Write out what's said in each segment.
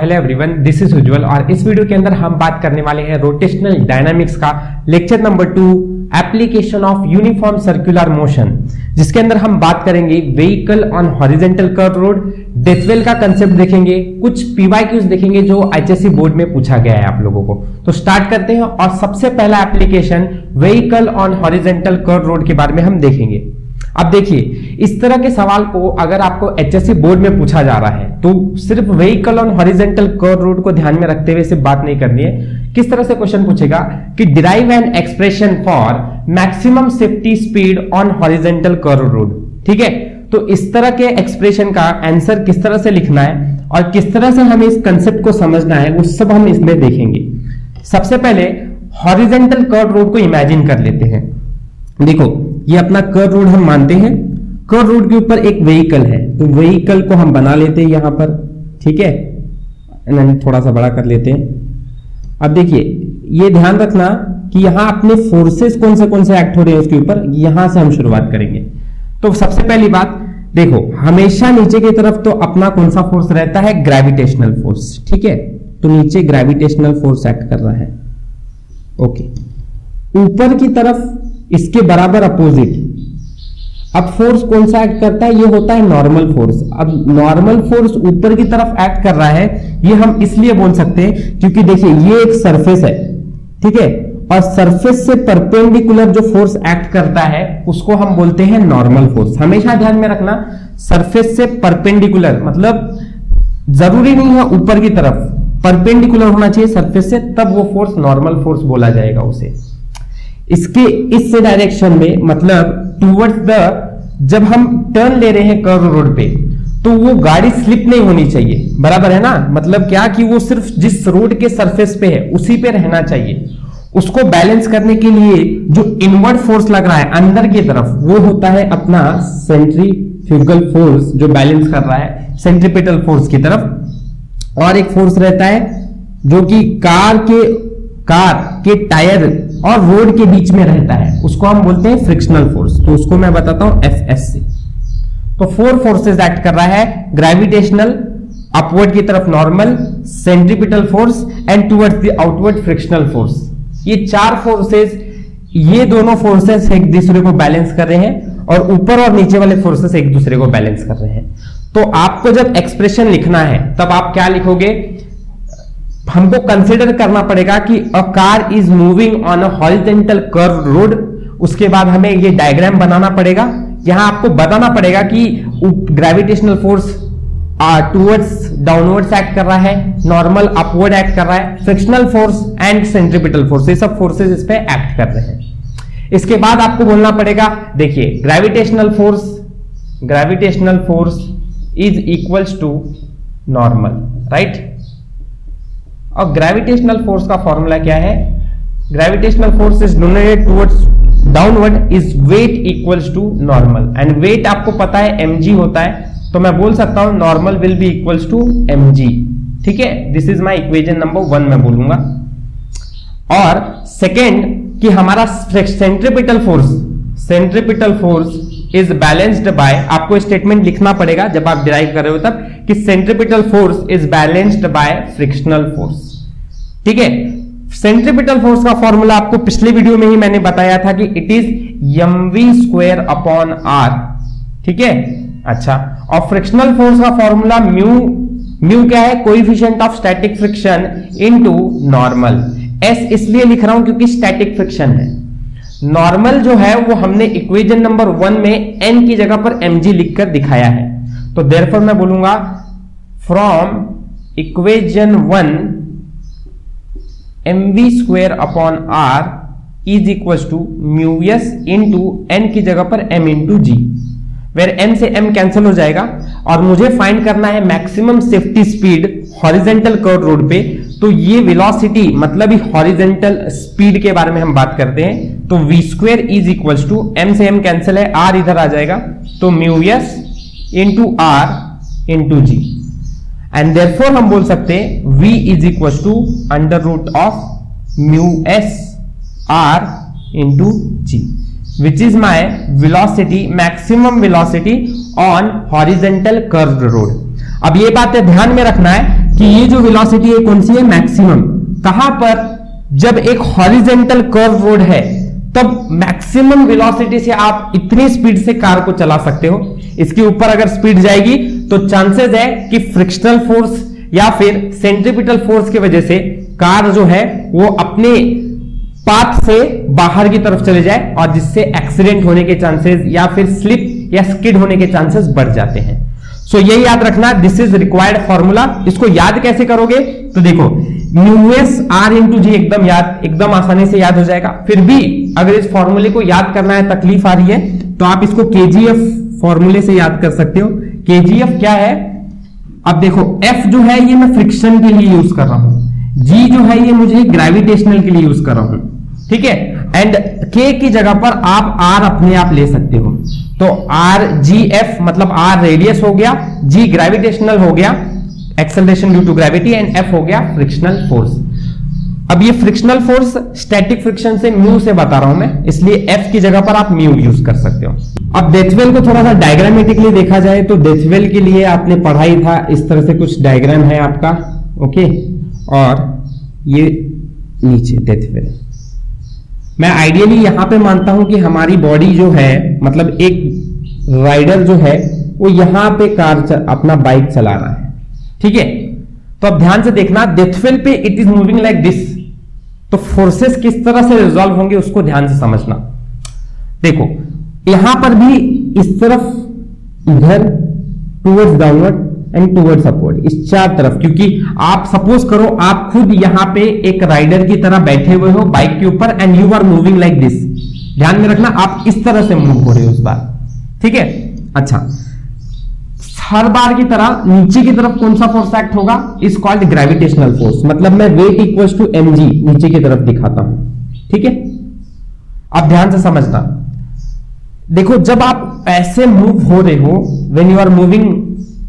Hello everyone, this is उज्जवल और इस video के अंदर हम बात करने वाले हैं रोटेशनल डायनामिक्स का lecture number 2 application of uniform circular motion, जिसके अंदर हम बात करेंगे vehicle on horizontal curve road, death well का कंसेप्ट देखेंगे, कुछ पीवाईक्यूज देखेंगे जो एचएससी बोर्ड में पूछा गया है आप लोगों को। तो स्टार्ट करते हैं और सबसे पहला application vehicle on horizontal curve road के बारे में हम देखेंगे। अब देखिए, इस तरह के सवाल को अगर आपको एचएससी बोर्ड में पूछा जा रहा है तो सिर्फ vehicle on horizontal curve road को ध्यान में रखते हुए सिर्फ बात नहीं करनी है। किस तरह से क्वेश्चन पूछेगा कि derive an expression for maximum safety speed on horizontal curve road. ठीक है, तो इस तरह के एक्सप्रेशन का आंसर किस तरह से लिखना है और किस तरह से हमें इस कंसेप्ट को समझना है वो सब हम इसमें देखेंगे। सबसे पहले हॉरिजॉन्टल कर्व रोड को इमेजिन कर लेते हैं। देखो, ये अपना कर्व रोड हम मानते हैं, कर्व रोड के ऊपर एक व्हीकल है, तो व्हीकल को हम बना लेते हैं यहां पर। ठीक है, थोड़ा सा बड़ा कर लेते हैं। अब देखिए, ये ध्यान रखना कि यहां अपने फोर्सेस कौन से एक्ट हो रहे हैं उसके ऊपर, यहां से हम शुरुआत करेंगे। तो सबसे पहली बात देखो, हमेशा नीचे की तरफ तो अपना कौन सा फोर्स रहता है? Gravitational force. ठीक है, तो नीचे ग्रेविटेशनल फोर्स एक्ट कर रहा है। ओके, ऊपर की तरफ इसके बराबर अपोजिट अब फोर्स कौन सा एक्ट करता है? ये होता है नॉर्मल फोर्स। अब नॉर्मल फोर्स ऊपर की तरफ एक्ट कर रहा है, ये हम इसलिए बोल सकते हैं क्योंकि देखिए ये एक सरफेस है, ठीक है, और सरफेस से परपेंडिकुलर जो फोर्स एक्ट करता है उसको हम बोलते हैं नॉर्मल फोर्स। हमेशा ध्यान में रखना, सरफेस से परपेंडिकुलर मतलब जरूरी नहीं है ऊपर की तरफ, परपेंडिकुलर होना चाहिए सरफेस से, तब वो फोर्स नॉर्मल फोर्स बोला जाएगा उसे। इसके इस डायरेक्शन में मतलब टूवर्ड्स द, जब हम टर्न ले रहे हैं कर्व रोड पे तो वो गाड़ी स्लिप नहीं होनी चाहिए, बराबर है ना? मतलब क्या कि वो सिर्फ जिस रोड के सरफेस पे है उसी पे रहना चाहिए। उसको बैलेंस करने के लिए जो इनवर्ड फोर्स लग रहा है अंदर की तरफ, वो होता है अपना सेंट्रीफ्यूगल फोर्स जो बैलेंस कर रहा है सेंट्रीपिटल फोर्स की तरफ। और एक फोर्स रहता है जो कि कार के टायर और रोड के बीच में रहता है, उसको हम बोलते हैं फ्रिक्शनल फोर्स। तो उसको मैं बताता हूं एफएस से। तो 4 फोर्सेस एक्ट कर रहा है, ग्रेविटेशनल, अपवर्ड की तरफ normal, centripetal force and towards the outward frictional force. ये 4 फोर्सेस, ये दोनों फोर्सेस एक दूसरे को बैलेंस कर रहे हैं और ऊपर और नीचे वाले फोर्सेस एक दूसरे को बैलेंस कर रहे हैं। तो आपको जब एक्सप्रेशन लिखना है तब आप क्या लिखोगे? हमको कंसीडर करना पड़ेगा कि a car is moving on a horizontal curve road. उसके बाद हमें ये डायग्राम बनाना पड़ेगा। यहां आपको बताना पड़ेगा कि gravitational force towards downwards act कर रहा है, नॉर्मल अपवर्ड एक्ट कर रहा है, frictional force and centripetal force, ये सब फोर्सेस इस पे एक्ट कर रहे हैं। इसके बाद आपको बोलना पड़ेगा, देखिए gravitational force is equals to normal, right? और ग्रेविटेशनल फोर्स का फॉर्मूला क्या है? Gravitational force is donated towards downward is weight equals to normal, and weight आपको पता है mg होता है, तो मैं बोल सकता हूं normal will be equals to mg। ठीक है, this is my equation number 1 मैं बोलूंगा। और सेकेंड कि हमारा centripetal force is balanced by, आपको स्टेटमेंट लिखना पड़ेगा जब आप डिराइव कर रहे हो तब, कि centripetal force is balanced bye frictional force. ठीक है, सेंट्रीपिटल फोर्स का फॉर्मूला आपको पिछले वीडियो में ही मैंने बताया था कि it is mv² upon r। ठीक है, अच्छा, और फ्रिक्शनल फोर्स का फॉर्मूला म्यू क्या है? Coefficient of static friction into normal. s इसलिए लिख रहा हूं क्योंकि स्टैटिक फ्रिक्शन है। नॉर्मल जो है वो हमने इक्वेशन नंबर 1 में n की जगह पर mg लिखकर दिखाया है, तो देयरफॉर मैं बोलूंगा from equation 1 mv² upon r is equal to μs into n की जगह पर m into g, where m से m कैंसिल हो जाएगा और मुझे फाइंड करना है maximum safety speed horizontal curve road पे। तो ये वेलोसिटी मतलब ही हॉरिजॉन्टल स्पीड के बारे में हम बात करते हैं। तो v² is equal to, m से m कैंसिल है, r इधर आ जाएगा, तो μs into r into g, and therefore हम बोल सकते हैं v is equal to √, μs r into g, which is my velocity, maximum velocity on horizontal curved road। अब ये बात ध्यान में रखना है कि ये जो वेलोसिटी है कौन सी है, मैक्सिमम। कहां पर, जब एक हॉरिजेंटल कर्व रोड है तब मैक्सिमम वेलोसिटी से आप इतनी स्पीड से कार को चला सकते हो। इसके ऊपर अगर स्पीड जाएगी तो चांसेस है कि फ्रिक्शनल फोर्स या फिर सेंट्रीपिटल फोर्स की वजह से कार जो है वो अपने पाथ से बाहर की तरफ चले जाए और जिससे एक्सीडेंट होने के चांसेस या फिर स्लिप या स्किड होने के चांसेस बढ़ जाते हैं। सो ये याद रखना, दिस इज रिक्वायर्ड फॉर्मूला। इसको याद कैसे करोगे, तो देखो म्यूएस आर इंटू जी एकदम आसानी से याद हो जाएगा। फिर भी अगर इस फॉर्मूले को याद करना है, तकलीफ आ रही है, तो आप इसको केजीएफ फॉर्मूले से याद कर सकते हो। केजीएफ क्या है, अब देखो एफ जो है ये मैं फ्रिक्शन के लिए यूज कर रहा हूं, जी जो है ये मुझे ग्रेविटेशनल के लिए यूज कर रहा हूं, ठीक है। एंड के की जगह पर आप आर अपने आप ले सकते हो, तो आर जी एफ मतलब आर रेडियस हो गया, जी ग्रेविटेशनल हो गया, acceleration due to gravity, and F हो गया फ्रिक्शनल फोर्स। अब ये फ्रिक्शनल फोर्स स्टैटिक फ्रिक्शन से म्यू से बता रहा हूं मैं, इसलिए एफ की जगह पर आप म्यू यूज कर सकते हो। अब डेथवेल को थोड़ा सा डायग्रामेटिकली देखा जाए तो डेथवेल के लिए आपने पढ़ाई था, इस तरह से कुछ डायग्राम है आपका, ओके। और ये नीचे डेथवेल, मैं आइडियली यहां पे मानता हूं कि हमारी बॉडी जो है, मतलब एक राइडर जो है वो यहां पे अपना बाइक चला रहा है, ठीक है। तो अब ध्यान से देखना, डेथवेल पे it is moving like this, तो फोर्सेस किस तरह से रिजॉल्व होंगे उसको ध्यान से समझना। देखो यहां पर भी इस तरफ, इधर towards downward and towards upward, इस चार तरफ, क्योंकि आप सपोज करो आप खुद यहां पे एक राइडर की तरह बैठे हुए हो बाइक के ऊपर and you are moving like this, ध्यान में रखना आप इस तरह से मूव हो रहे हो उस बार, ठीक है। अच्छा, हर बार की तरह नीचे की तरफ कौन सा फोर्स एक्ट होगा, इज कॉल्ड ग्रेविटेशनल फोर्स, मतलब मैं वेट इक्वल्स टू mg नीचे की तरफ दिखाता हूं, ठीक है। अब ध्यान से समझना, देखो जब आप ऐसे मूव हो रहे हो, व्हेन यू आर मूविंग,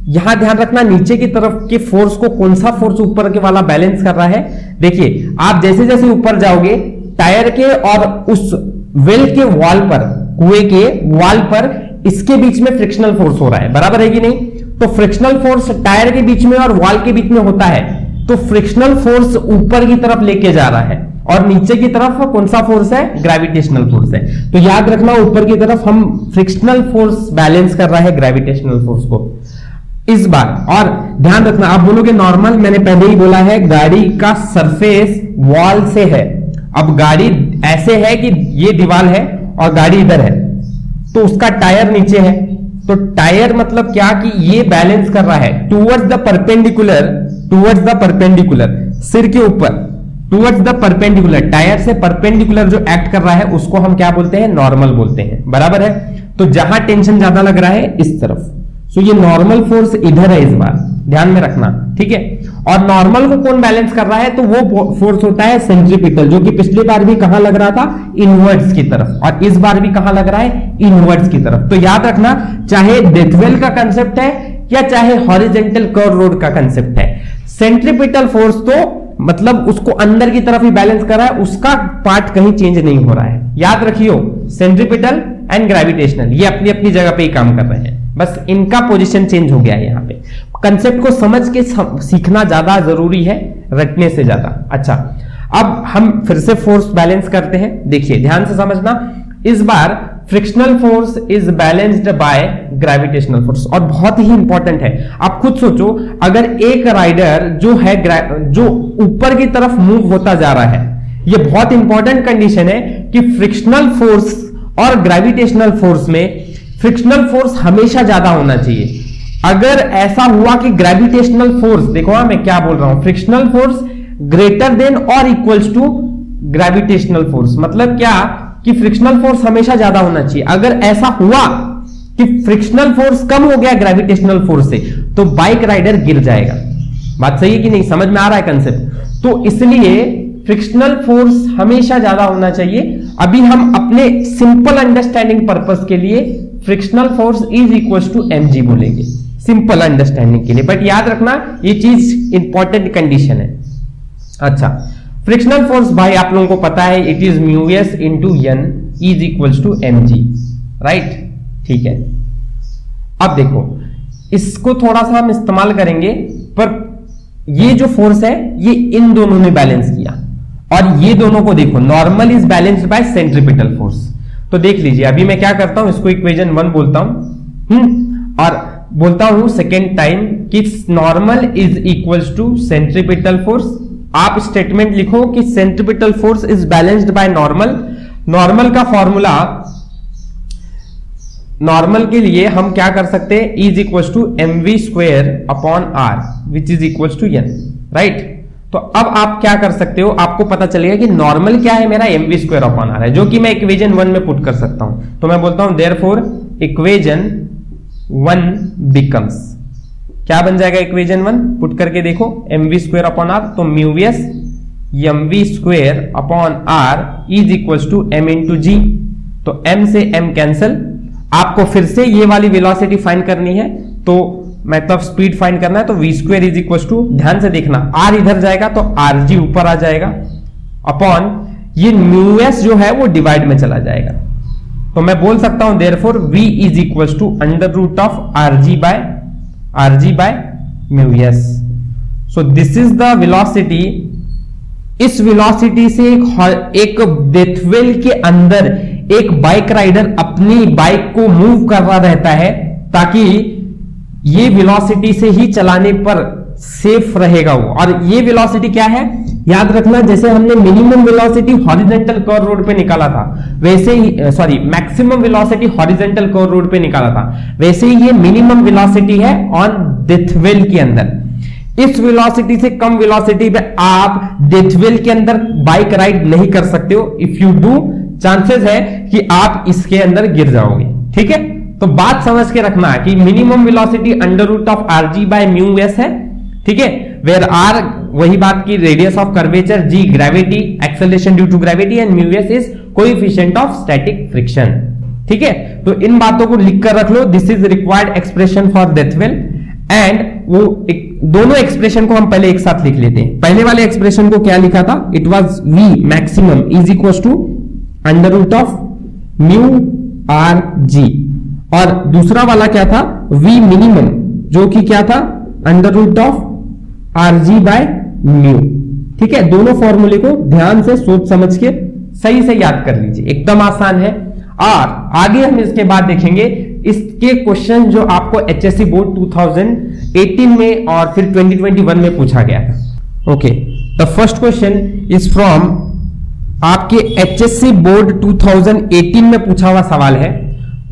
यहां ध्यान रखना नीचे की तरफ के फोर्स को कौन सा फोर्स ऊपर के वाला बैलेंस कर रहा है। देखिए आप जैसे जैसे ऊपर जाओगे, टायर के और उस वेल के वॉल पर, कुएं के वॉल पर, इसके बीच में फ्रिक्शनल फोर्स हो रहा है, बराबर है कि नहीं। तो फ्रिक्शनल फोर्स टायर के बीच में और वॉल के बीच में होता है, तो फ्रिक्शनल फोर्स ऊपर की तरफ लेके जा रहा है और नीचे की तरफ कौन सा फोर्स है, ग्रेविटेशनल फोर्स है। तो याद रखना ऊपर की तरफ हम फ्रिक्शनल फोर्स बैलेंस कर रहा है ग्रेविटेशनल फोर्स को इस बार। और ध्यान रखना, आप बोलोगे नॉर्मल, मैंने पहले ही बोला है गाड़ी का सरफेस वॉल से है। अब गाड़ी ऐसे है कि ये दीवार है और गाड़ी इधर है, तो उसका टायर नीचे है, तो टायर मतलब क्या कि ये बैलेंस कर रहा है टूवर्ड्स द परपेंडिकुलर, सिर के ऊपर, टूवर्ड्स द परपेंडिकुलर, टायर से परपेंडिकुलर जो एक्ट कर रहा है उसको हम क्या बोलते हैं, नॉर्मल बोलते हैं, बराबर है। तो जहां टेंशन ज्यादा लग रहा है इस तरफ, सो ये नॉर्मल फोर्स इधर है इस बार, ध्यान में रखना, ठीक है। और नॉर्मल को कौन बैलेंस कर रहा है, तो वो फोर्स होता है सेंट्रीपिटल, जो कि पिछली बार भी कहां लग रहा था, इनवर्ड्स की तरफ, और इस बार भी कहां लग रहा है, इनवर्ड्स की तरफ। तो याद रखना, चाहे डेथवेल का कंसेप्ट है या चाहे हॉरिजेंटल कर्व रोड का कंसेप्ट है, सेंट्रीपिटल फोर्स तो मतलब उसको अंदर की तरफ ही बैलेंस कर रहा है, उसका पार्ट कहीं चेंज नहीं हो रहा है। याद रखियो, सेंट्रीपिटल एंड ग्रेविटेशनल ये अपनी अपनी जगह पे ही काम कर रहे हैं, बस इनका पोजीशन चेंज हो गया है यहाँ पे। कंसेप्ट को समझ के सीखना ज्यादा जरूरी है रटने से ज्यादा। अच्छा, अब हम फिर से फोर्स बैलेंस करते हैं, देखिए ध्यान से समझना। इस बार frictional force is balanced by gravitational force, और बहुत ही इंपॉर्टेंट है। आप खुद सोचो, अगर एक राइडर जो है जो ऊपर की तरफ मूव होता जा रहा है, ये बहुत इंपॉर्टेंट कंडीशन है कि फ्रिक्शनल फोर्स और ग्रेविटेशनल फोर्स में फ्रिक्शनल फोर्स हमेशा ज्यादा होना चाहिए। अगर ऐसा हुआ कि ग्रेविटेशनल फोर्स, देखो मैं क्या बोल रहा हूं, फ्रिक्शनल फोर्स ग्रेटर देन और इक्वल्स टू ग्रेविटेशनल फोर्स, मतलब क्या कि फ्रिक्शनल फोर्स हमेशा ज्यादा होना चाहिए। अगर ऐसा हुआ कि फ्रिक्शनल फोर्स कम हो गया ग्रेविटेशनल फोर्स से, तो बाइक राइडर गिर जाएगा। बात सही है कि नहीं, समझ में आ रहा है कंसेप्ट। तो इसलिए फ्रिक्शनल फोर्स हमेशा ज्यादा होना चाहिए। अभी हम अपने सिंपल अंडरस्टैंडिंग पर्पस के लिए frictional force is equal to mg बोलेंगे, सिंपल अंडरस्टैंडिंग के लिए, बट याद रखना ये चीज इंपॉर्टेंट कंडीशन है। अच्छा, फ्रिक्शनल फोर्स भाई आप लोगों को पता है, it is μs into n is equal to mg, right, ठीक है। अब देखो इसको थोड़ा सा हम इस्तेमाल करेंगे, पर ये जो फोर्स है ये इन दोनों ने बैलेंस किया, और ये दोनों को देखो, normal is balanced bye centripetal force. तो देख लीजिए, अभी मैं क्या करता हूं, इसको इक्वेशन 1 बोलता हूं, और बोलता हूं सेकेंड टाइम कि normal is equals to centripetal force. आप स्टेटमेंट लिखो कि centripetal force is balanced by normal. Normal का फॉर्मूला, नॉर्मल के लिए हम क्या कर सकते हैं, is equals to mv square upon r which is equals to n, right. तो अब आप क्या कर सकते हो, आपको पता चलेगा कि नॉर्मल क्या है मेरा, mv स्क्वायर अपॉन r है, जो कि मैं इक्वेशन 1 में पुट कर सकता हूं। तो मैं बोलता हूं देयरफॉर इक्वेशन 1 बिकम्स, क्या बन जाएगा इक्वेशन 1, पुट करके देखो, mv स्क्वायर अपॉन r, तो म्यूवियस mv square upon r is equals to m into g. तो m से m कैंसल, आपको फिर से ये वाली वेलोसिटी फाइंड करनी है, तो मतलब स्पीड फाइंड करना है, तो v square is equal to, ध्यान से देखना, r इधर जाएगा तो rg ऊपर आ जाएगा, अपॉन ये म्यूएस जो है वो डिवाइड में चला जाएगा। तो मैं बोल सकता हूं therefore v is equal to under root of rg by mu s. So this is the velocity. इस वेलोसिटी से एक डेथवेल के अंदर एक बाइक राइडर अपनी बाइक को मूव कर रहा रहता है, ताकि ये वेलोसिटी से ही चलाने पर सेफ रहेगा वो। और ये वेलोसिटी क्या है, याद रखना, जैसे हमने minimum velocity horizontal curve road पे निकाला था, वैसे ही, sorry, maximum velocity horizontal curve road पे निकाला था, वैसे ही ये मिनिमम वेलोसिटी है ऑन डेथवेल के अंदर। इस वेलोसिटी से कम वेलोसिटी पे आप डेथवेल के अंदर बाइक राइड नहीं कर सकते हो। इफ यू डू, चांसेस है कि आप इसके अंदर गिर जाओगे, ठीक है। तो बात समझ के रखना कि minimum velocity under root of rg by mu s है, ठीक है, वेयर r वही बात की radius of curvature, g gravity, acceleration due to gravity, and mu s is coefficient of static friction, ठीक है। तो इन बातों को लिख कर रख लो, this is required expression for death well, and वो दोनों एक्सप्रेशन को हम पहले एक साथ लिख लेते हैं। पहले वाले एक्सप्रेशन को क्या लिखा था, it was v maximum is equal to under root of mu R G, और दूसरा वाला क्या था, v मिनिमम, जो कि क्या था, under root of R G by mu, ठीक है। दोनों फॉर्मूले को ध्यान से सोच समझ के सही से याद कर लीजिए, एकदम आसान है। और आगे हम इसके बाद देखेंगे इसके क्वेश्चन जो आपको एचएससी बोर्ड 2018 में और फिर 2021 में पूछा गया था। Okay, the first question is from आपके एचएससी बोर्ड 2018 में पूछा हुआ सवाल है।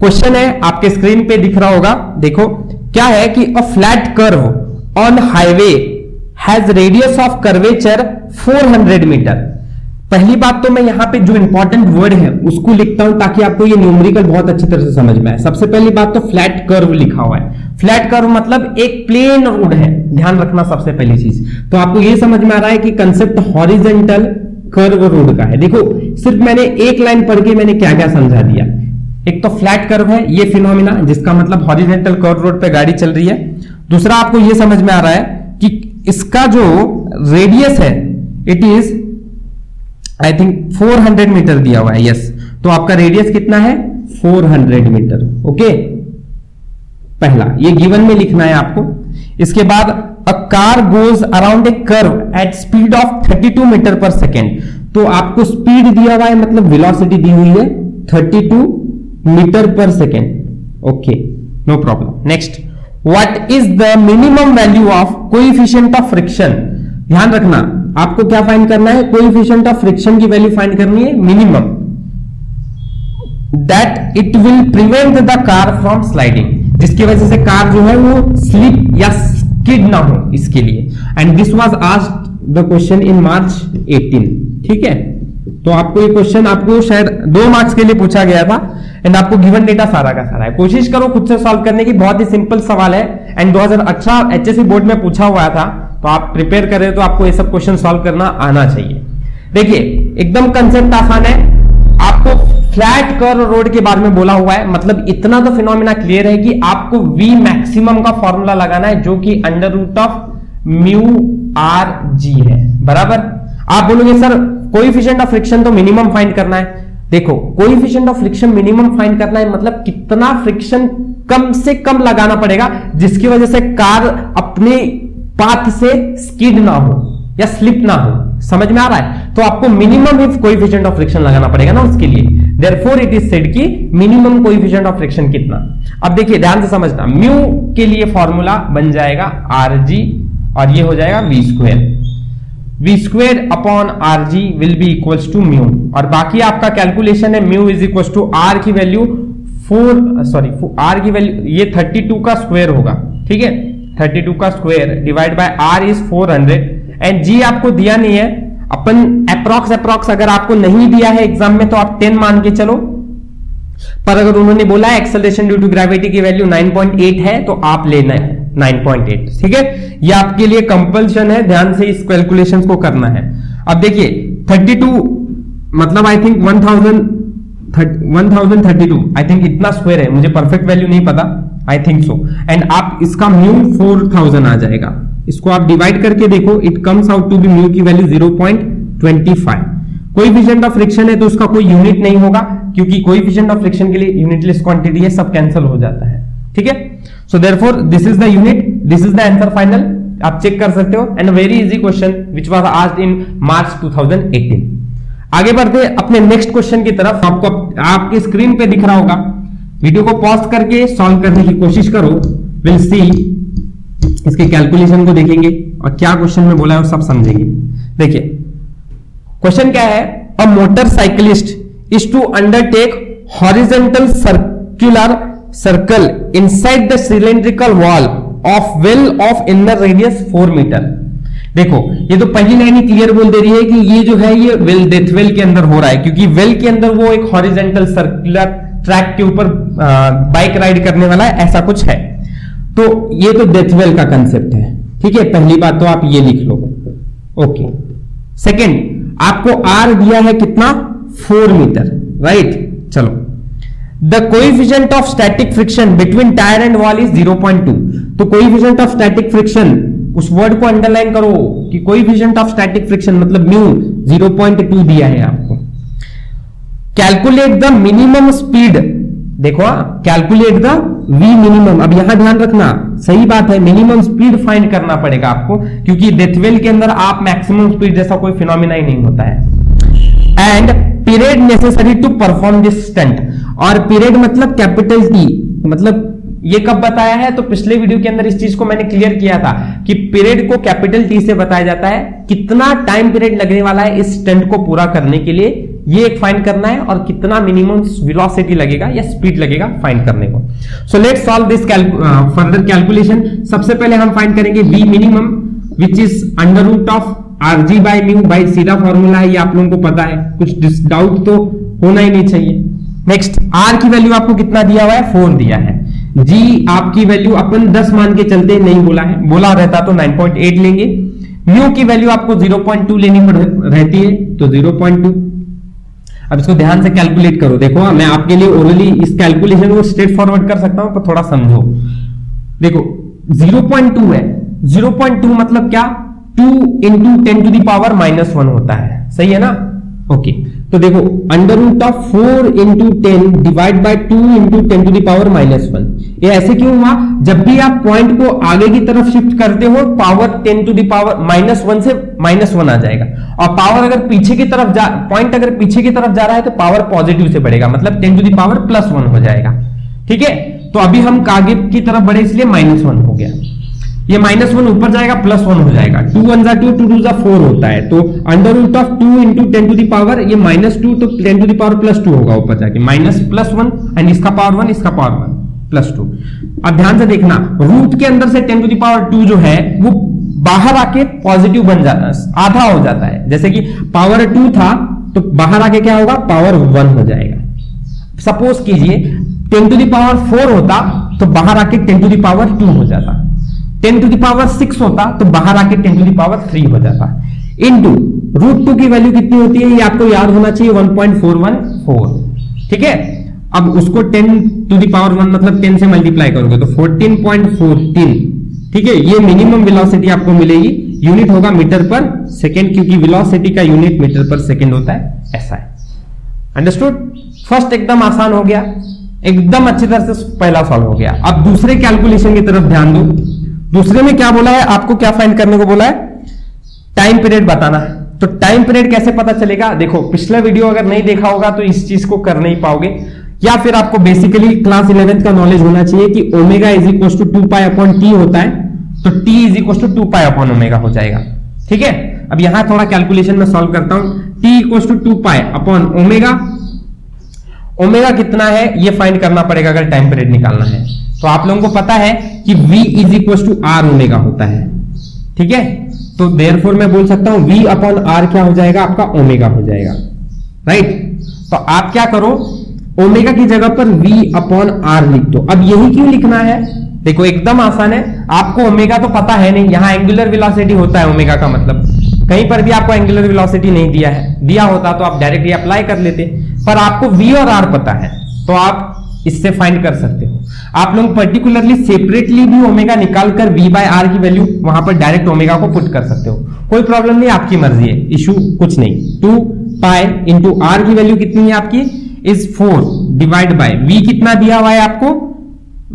क्वेश्चन है, आपके स्क्रीन पे दिख रहा होगा, देखो क्या है कि a flat curve on highway has radius of curvature 400 metre. पहली बात तो मैं यहां पे जो इंपॉर्टेंट वर्ड है उसको लिखता हूं ताकि आपको ये न्यूमेरिकल बहुत अच्छी तरह से समझ में आए। सबसे पहली बात तो फ्लैट कर्व लिखा हुआ है। फ्लैट कर्व मतलब एक प्लेन रोड है, ध्यान रखना सबसे पहली चीज। तो आपको ये समझ में आ रहा है कि कंसेप्ट हॉरिजॉन्टल कर्व रोड का है। देखो सिर्फ मैंने एक लाइन पढ़ के मैंने क्या क्या समझा दिया। एक तो फ्लैट कर्व है ये फिनोमिना, जिसका मतलब हॉरिजॉन्टल कर्व रोड पे गाड़ी चल रही है। दूसरा आपको ये समझ में आ रहा है कि इसका जो रेडियस है it is I think 400 metre दिया हुआ है। यस, तो आपका रेडियस कितना है 400 मीटर। ओके, पहला ये गिवन में लिखना है आपको। इसके बाद a car goes around a curve at speed of 32 metre per second. तो आपको स्पीड दिया हुआ है, मतलब वेलोसिटी दी हुई है 32 metre per second. Okay, no problem. Next, what is the minimum value of coefficient of friction. ध्यान रखना आपको क्या फाइंड करना है, कोएफिशिएंट ऑफ फ्रिक्शन की वैल्यू फाइंड करनी है minimum, that it will prevent the car from sliding, जिसकी वजह से कार जो है वो स्लिप या स्किड ना हो, इसके लिए। And this was asked the question in March 18। ठीक है, तो आपको ये क्वेश्चन आपको शायद 2 मार्क्स के लिए पूछा गया था एंड आपको गिवन डेटा सारा का सारा है। कोशिश करो खुद से सॉल्व करने की, बहुत ही सिंपल सवाल है एंड 2018 एचएससी बोर्ड में पूछा हुआ था, तो आप प्रिपेयर करें तो आपको ये सब क्वेश्चन सॉल्व करना आना चाहिए। देखिए एकदम कंसेप्ट आसान है। आपको फ्लैट कर्व रोड के बारे में बोला हुआ है, मतलब इतना तो फिनोमिना क्लियर है कि आपको V मैक्सिमम का फॉर्मूला लगाना है, जो कि under root of mu R G है, बराबर। आप बोलोगे सर कोएफिशिएंट ऑफ फ्रिक्शन तो मिनिमम फाइंड करना है। देखो coefficient of friction minimum find करना है, मतलब कितना फ्रिक्शन कम से कम लगाना पड़ेगा जिसकी वजह से कार अपने पाथ से स्किड ना हो या स्लिप ना हो। समझ में आ रहा है? तो आपको minimum if coefficient of friction लगाना पड़ेगा ना उसके लिए। देयरफॉर इट इज सेड कि मिनिमम कोएफिशिएंट ऑफ फ्रिक्शन कितना। अब देखिए ध्यान से समझना, म्यू के लिए फॉर्मूला बन जाएगा आरजी और ये हो जाएगा v square upon RG will be equals to mu, और बाकी आपका कैलकुलेशन है mu is equals to R की वैल्यू आर की वैल्यू ये 32 का स्क्वायर होगा, ठीक है, 32 का square divide by R is 400 and g आपको दिया नहीं है, अपन अप्रॉक्स अगर आपको नहीं दिया है एग्जाम में तो आप 10 मान के चलो, पर अगर उन्होंने बोला है एक्सेलरेशन ड्यू टू ग्रेविटी की वैल्यू 9.8 है तो आप लेना है 9.8, ठीक है। ये आपके लिए कंपल्शन है, ध्यान से इस कैलकुलेशंस को करना है। अब देखिए 32 मतलब आई थिंक 1032 आई थिंक इतना स्क्वायर है, मुझे परफेक्ट वैल्यू नहीं पता, आई थिंक सो, एंड आप इसका म्यू 4000 आ जाएगा, इसको आप डिवाइड करके देखो, it comes out to be mu की वैल्यू 0.25। कोएफिशिएंट ऑफ फ्रिक्शन है तो उसका कोई यूनिट नहीं होगा, क्योंकि कोएफिशिएंट ऑफ फ्रिक्शन के लिए यूनिटलेस क्वांटिटी है, सब कैंसिल हो जाता है, ठीक है। So therefore this is the unit, this is the answer final, आप चेक कर सकते हो, and very easy question which was asked in March 2018। आगे बढ़ते अपने नेक्स्ट क्वेश्चन की तरफ। आपको आपकी स्क्रीन पे दिख रहा होगा, वीडियो को पॉज करके सॉल्व करने की कोशिश करो, विल सी, इसके कैलकुलेशन को देखेंगे और क्या क्वेश्चन में बोला है वो सब समझेंगे। देखिए क्वेश्चन क्या है, a motorcyclist is to undertake horizontal circular circle inside the cylindrical wall of well of inner radius 4 metre. देखो ये तो पहली लाइन ही क्लियर बोल दे रही है कि ये जो है ये वेल डेथ वेल के अंदर हो रहा है, क्योंकि वेल के अंदर वो एक हॉरिजॉन्टल सर्कुलर ट्रैक के ऊपर बाइक राइड करने वाला है, ऐसा कुछ है। तो ये तो डेथ वेल का कंसेप्ट है, ठीक है, पहली बात तो आप ये लिख लो, ओके। सेकंड, आपको आर दिया है कितना, 4 मीटर, राइट। चलो, the coefficient of static friction between tyre and wall is 0.2। तो कोएफिशिएंट ऑफ स्टैटिक फ्रिक्शन, उस वर्ड को अंडरलाइन करो कि कोएफिशिएंट ऑफ स्टैटिक फ्रिक्शन मतलब म्यू 0.2 दिया है आपको। कैलकुलेट द मिनिमम स्पीड, देखो कैलकुलेट द वी मिनिमम, अब यहां ध्यान रखना, सही बात है, मिनिमम स्पीड फाइंड करना पड़ेगा आपको, क्योंकि डेथवेल के अंदर आप मैक्सिमम स्पीड जैसा कोई फिनोमिना ही नहीं होता है। And period necessary to perform this stunt, और पीरियड मतलब कैपिटल टी, मतलब ये कब बताया है, तो पिछले वीडियो के अंदर इस चीज को मैंने क्लियर किया था कि पीरियड को कैपिटल टी से बताया जाता है, कितना टाइम पीरियड लगने वाला है इस स्टंट को पूरा करने के लिए, ये एक फाइंड करना है, और कितना मिनिमम वेलोसिटी लगेगा या स्पीड लगेगा फाइंड करने को। So let's solve this further calculation. सबसे पहले हम फाइंड करेंगे V minimum which is under root of R G by mu, by सीधा फॉर्मूला है, ये आप लोगों को पता है, कुछ डाउट तो होना ही नहीं चाहिए। नेक्स्ट, आर की वैल्यू आपको कितना दिया हुआ है, 4 दिया है। जी आपकी वैल्यू अपन 10 मान के चलते, नहीं बोला है, बोला रहता तो 9.8 लेंगे। म्यू की वैल्यू आपको 0.2 लेनी रहती है, तो 0.2। अब इसको ध्यान से कैलकुलेट करो, देखो मैं आपके लिए ओरली इस कैलकुलेशन को स्ट्रेट फॉरवर्ड कर सकता हूं, पर थोड़ा समझो। देखो 0.2 है, 0.2 मतलब क्या, 2 इंटू 10 टू द पावर -1 होता है, सही है ना, ओके। तो देखो under root of 4 into 10 divide by 2 into 10 to the power -1, ये ऐसे क्यों हुआ, जब भी आप पॉइंट को आगे की तरफ शिफ्ट करते हो पावर 10 टू द पावर -1 से -1 आ जाएगा, और पावर अगर पीछे की तरफ पॉइंट अगर पीछे की तरफ जा रहा है तो पावर पॉजिटिव से बढ़ेगा, मतलब 10 टू द पावर +1 हो जाएगा, ठीक है। तो अभी हम आगे की तरफ बढ़े इसलिए -1 हो गया, ये -1 ऊपर जाएगा +1 हो जाएगा, 2 1 जा 2 2 2 जा 4 होता है, तो under root of 2 into 10 to the power, ये -2 तो 10 टू द पावर +2 होगा ऊपर जाके, -+1 एंड इसका पावर 1, इसका पावर 1 +2। अब ध्यान से देखना, रूट के अंदर से 10 टू द पावर 2 जो है वो बाहर आके पॉजिटिव बन जाता है, आधा हो जाता है, जैसे कि पावर 2 था तो बाहर आके क्या होगा, पावर 1 हो जाएगा। सपोज कीजिए 10 टू द पावर 4 होता तो बाहर आके 10 टू द पावर 2 हो जाता, 10 टू द पावर 6 होता तो बाहर आके 10 टू द पावर 3 हो जाता, इनटू √2 की वैल्यू कितनी होती है ये आपको याद होना चाहिए, 1.414, ठीक है। अब उसको 10 टू द पावर 1 मतलब 10 से मल्टीप्लाई करोगे तो 14.14, ठीक है। ये मिनिमम वेलोसिटी आपको मिलेगी, यूनिट होगा मीटर पर सेकेंड, क्योंकि वेलोसिटी का यूनिट मीटर पर सेकेंड होता है, ऐसा है, अंडरस्टूड। फर्स्ट एकदम आसान हो गया, एकदम अच्छी तरह से पहला सॉल्व हो गया। अब दूसरे कैलकुलेशन की तरफ ध्यान दो। दूसरे में क्या बोला है, आपको क्या फाइंड करने को बोला है, टाइम पीरियड बताना है। तो टाइम पीरियड कैसे पता चलेगा, देखो पिछला वीडियो अगर नहीं देखा होगा तो इस चीज को कर नहीं पाओगे, या फिर आपको बेसिकली क्लास 11th का नॉलेज होना चाहिए कि omega is equal to 2 pi upon T होता है, तो T is equal to 2 pi upon omega हो जाएगा। ठीक है, अब यहां थोड़ा कैलकुलेशन में सॉल्व करता हूं। T equal to 2 pi upon omega, omega कितना है ये फाइंड करना पड़ेगा अगर टाइम पीरियड निकालना है। तो आप लोगों को पता है कि v is equal to R omega होता है। ठीक है, तो देयरफॉर मैं बोल सकता हूं v अपॉन आर क्या हो जाएगा, आपका ओमेगा हो जाएगा। राइट, तो आप क्या करो, ओमेगा की जगह पर v अपॉन आर लिख दो। अब यही क्यों लिखना है, देखो एकदम आसान है, आपको ओमेगा तो पता है नहीं, यहां एंगुलर वेलोसिटी होता है ओमेगा का मतलब, कहीं पर भी आपको एंगुलर वेलोसिटी नहीं दिया है, दिया होता तो आप डायरेक्टली अप्लाई कर लेते, पर आपको v और r पता है तो आप इससे फाइंड कर सकते हो। आप लोग पर्टिकुलरली सेपरेटली भी ओमेगा निकाल कर v बाय आर की वैल्यू वहां पर डायरेक्ट ओमेगा को पुट कर सकते हो, कोई प्रॉब्लम नहीं, आपकी मर्जी है, इशू कुछ नहीं। 2 पाई इंटू आर की वैल्यू कितनी है आपकी, इज 4 डिवाइड बाय v कितना दिया हुआ है आपको,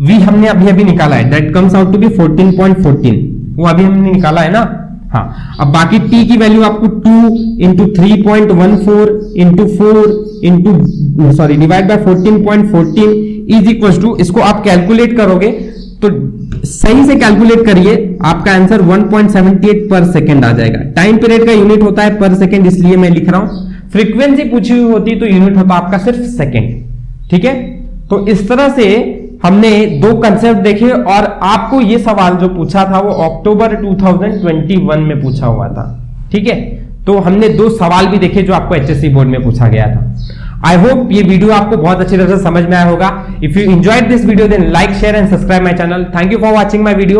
v हमने अभी अभी निकाला है, that comes out to be 14.14, वो अभी हमने निकाला है ना। हाँ, अब बाकी t की वैल्यू आपको 2 into 3.14 into 4 into sorry divide by 14.14 is equal to, इसको आप कैलकुलेट करोगे तो सही से कैलकुलेट करिए, आपका आंसर 1.78 पर सेकेंड आ जाएगा। टाइम पीरियड का यूनिट होता है पर सेकेंड, इसलिए मैं लिख रहा हूं। फ्रीक्वेंसी पूछी हुई होती तो यूनिट होता आपका सिर्फ सेकेंड। ठीक है, तो इस तरह से हमने दो कंसेप्ट देखे, और आपको ये सवाल जो पूछा था वो अक्टूबर 2021 में पूछा हुआ था। ठीक है, तो हमने दो सवाल भी देखे जो आपको एचएससी बोर्ड में पूछा गया था। आई होप ये वीडियो आपको बहुत अच्छी तरह से समझ में आया होगा। If you enjoyed this video then like share and subscribe my channel. Thank you for watching my video.